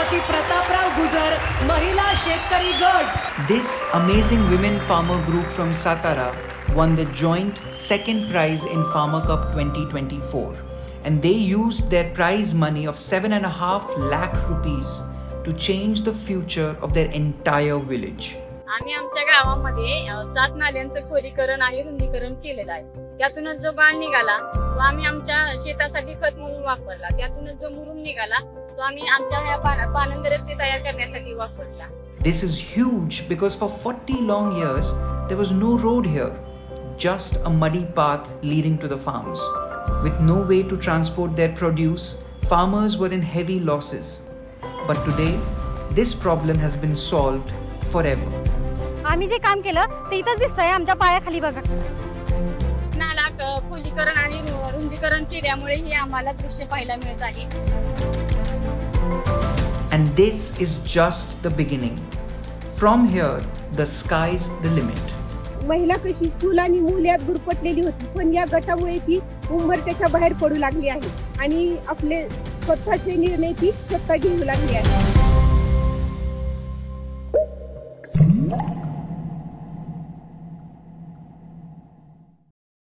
श्रीमती प्रतापराव गुजर महिला शेतकरी गट. This amazing women farmer group from Satara won the joint second prize in Farmer Cup 2024, and they used their prize money of 7.5 lakh rupees to change the future of their entire village. आम्ही आमच्या गावामध्ये 7 नाल्यांचं खोलीकरण आणि रुंदीकरण केलेलं आहे. त्यातूनच जो गाळ निघाला तो आम्ही आमच्या शेतासाठी खत म्हणून वापरला. त्यातूनच जो मुरुम निघाला तो आम्ही आमच्या ह्या पानंद रस्ते तयार करण्यासाठी वापरला. This is huge because for 40 long years there was no road here, just a muddy path leading to the farms. With no way to transport their produce, farmers were in heavy losses. But today this problem has been solved forever. आम्ही जे काम केलं ते इथंच दिसतंय आमच्या पायाखाली बघा. नाला खोलीकरण आणि रुंदीकरण केल्यामुळे हे आम्हाला दृश्य पाहायला मिळत आहे. And this is just the beginning. From here, the sky's the limit. महिला कशी चूल आणि मूल यात गुरफटलेली होती, पण या गटामुळे ती उंबरठ्याच्या बाहेर पडू लागली आहे आणि आपले स्वतःचे निर्णय ती स्वतः घेऊ लागली आहे.